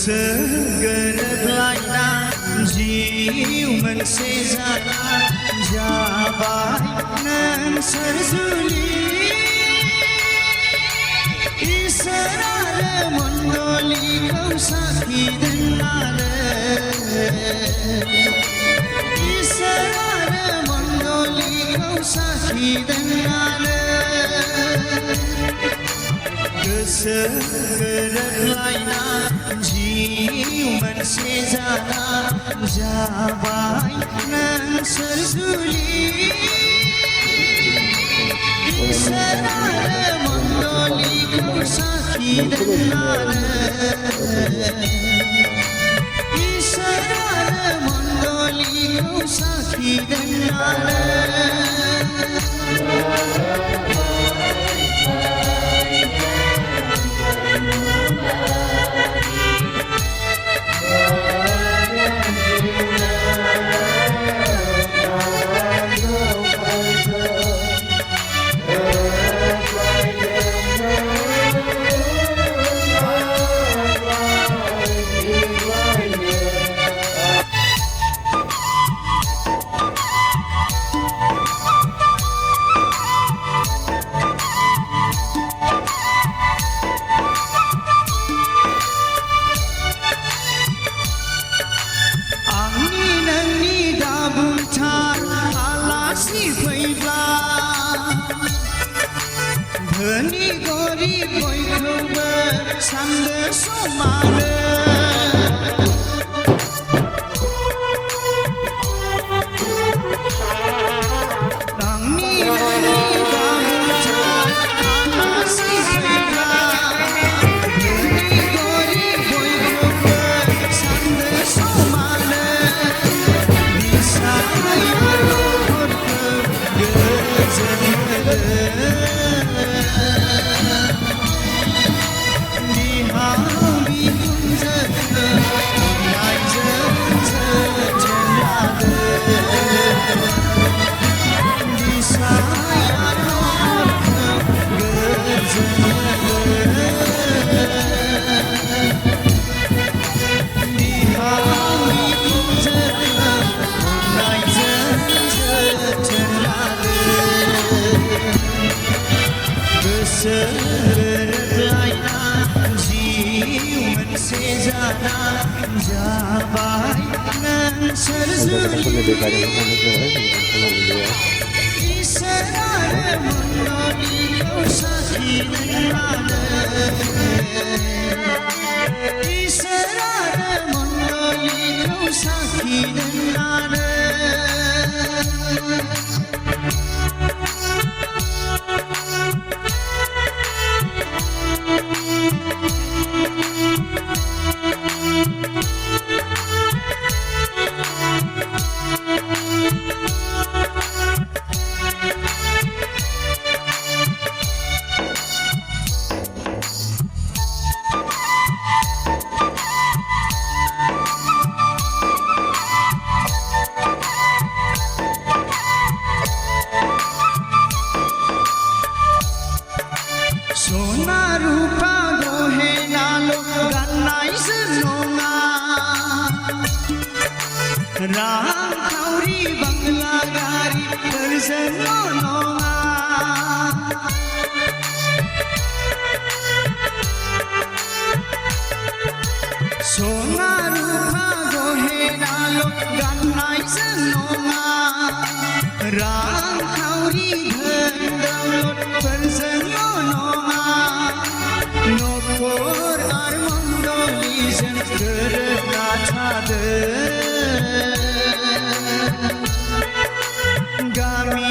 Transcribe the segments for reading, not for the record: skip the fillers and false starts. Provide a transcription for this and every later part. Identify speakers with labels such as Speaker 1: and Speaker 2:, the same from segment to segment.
Speaker 1: गोसो गोरोबलायना जिउ मोनसे जाना जाबाय नों सोरजुलि इसोर आरो मण्डलिखौ साखि दोननानै इसोर आरो मण्डलिखौ साखि दोननानै गोसो गोरोबलायना जिउ मोनसे जाना जाबाय नों सोरजुलि इसोर आरो मण्डलिखौ साखि दोननानै इसोर आरो मण्डलिखौ साखि दोननानै धोनि गरिब बयखौबो सानदो समानो आंनि नोंनि गाबोनथार आलासि फैब्ला धोनि गरिब बयखौबो सानदो समानो बिसाया न'खरखौ गोजोन होदो गोरोबलायना जिउ मोनसे जाना जाबाय नों सोरजुलि इसोर आरो मण्डलिखौ साखि दोननानै इसोर आरो मण्डलिखौ साखि दोननानै सना रुपा गहेनाल' गाननायजों नङा रांखावरि बांला गारिफोरजोंल' नङा सना रुपा गहेनाल' गाननायजों नङा रांखावरि धोन दौलतफोरजोंल' नङा न'खर आरो मण्डलिजों गोरोबना थादो गामि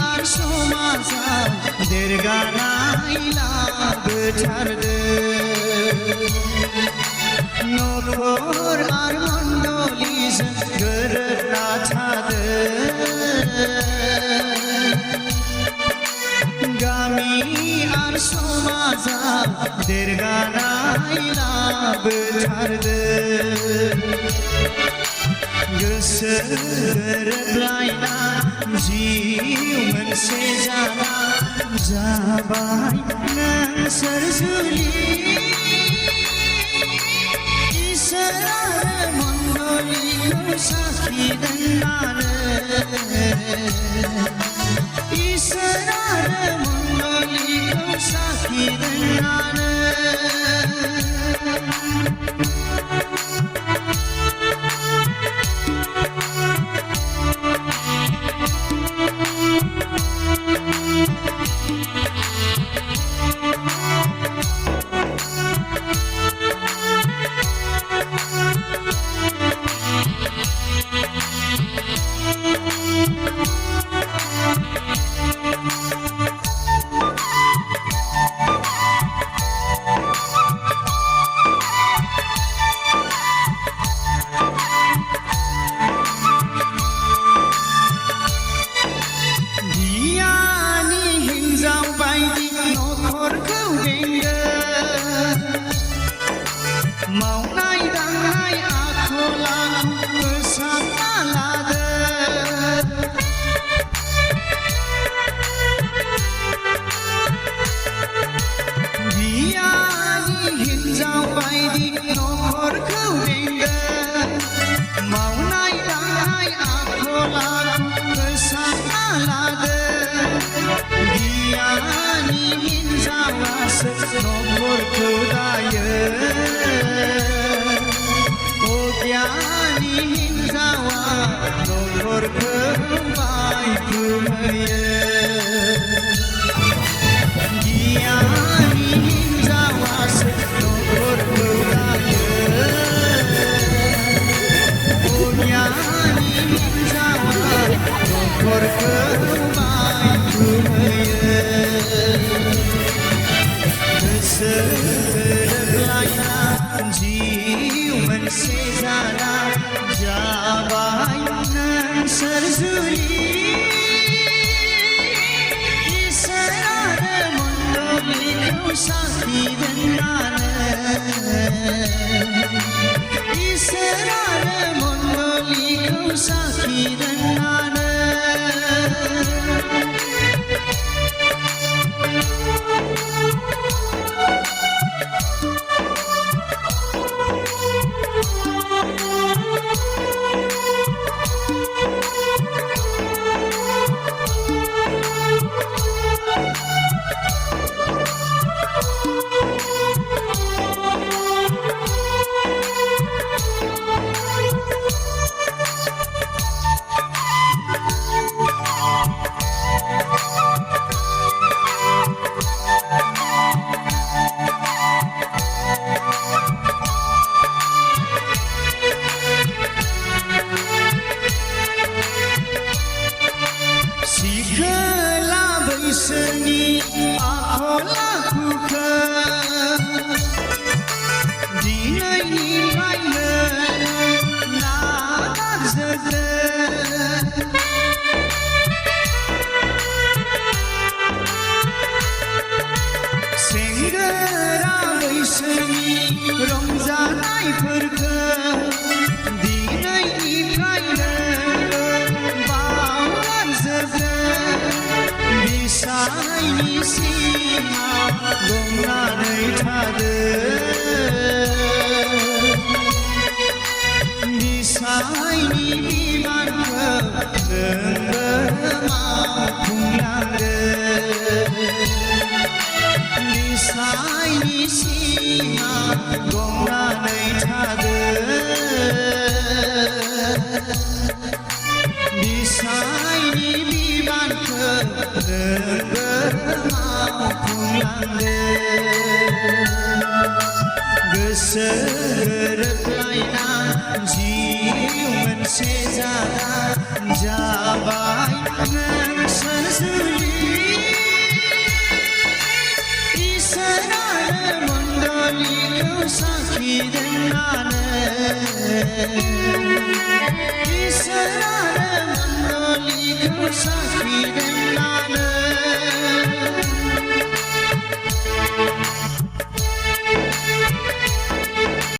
Speaker 1: आरो समाजाव देरगानाय लाबोथारदो न'खर आरो मण्डलिजों गोरोबना थादो गामि आरो समाजाव देरगानाय लाबोथारदो गोसो गोरोबलायना जिउ मोनसे जाना जाबाय नों सोरजुलि इसोरानो मण्डलीखौ साखि दोननानै इसोरानो मण्डलीखौ साखि दोननानै मावनाय दांनाय आखला फोसाबना लादो गियानि हिन्जाव बायदि नखरखौ बेंदो मावनाय दांनाय आखला फोसाबना लादो गियानि हिन्जावासो नखरखौ दायो गियानि हिन्जावा नखरखौ बायख्रुमहैयो गियानि हिन्जावासो नखरखौ दायो गियानि हिन्जावा नखरखौ बायख्रुमहैयो गोसो गोरोबलायना जिउ मोनसे जाना जाबाय नों सोरजिगिरि इसोरानो मण्डलीखौ साखि दोननानै इसोरानो मण्डलीखौ साखि दोननानै सिखोला बैसोनि आखल आखुखौ दिनैनिफ्रायनो नागारजोबदो सेंग्रा बैसोनि रंजानायफोरखौ दिनैनिफ्रायनो बिसायनि सिमा गंनानै थादो बिसायनि बिबानखौ नोंबो मावफुंलांदो बिसायनि सिमा गंनानै थादो बिसायनि बिबानखौ नोंबो मावफुंलांदो गोसो गोरोबलायना जिउ मोनसे जाना जाबाय नों सोरजिगिरि इसोरानो मण्डलीखौ साखि दोननानै इसोरानो मण्डलीखौ साखि दोननानै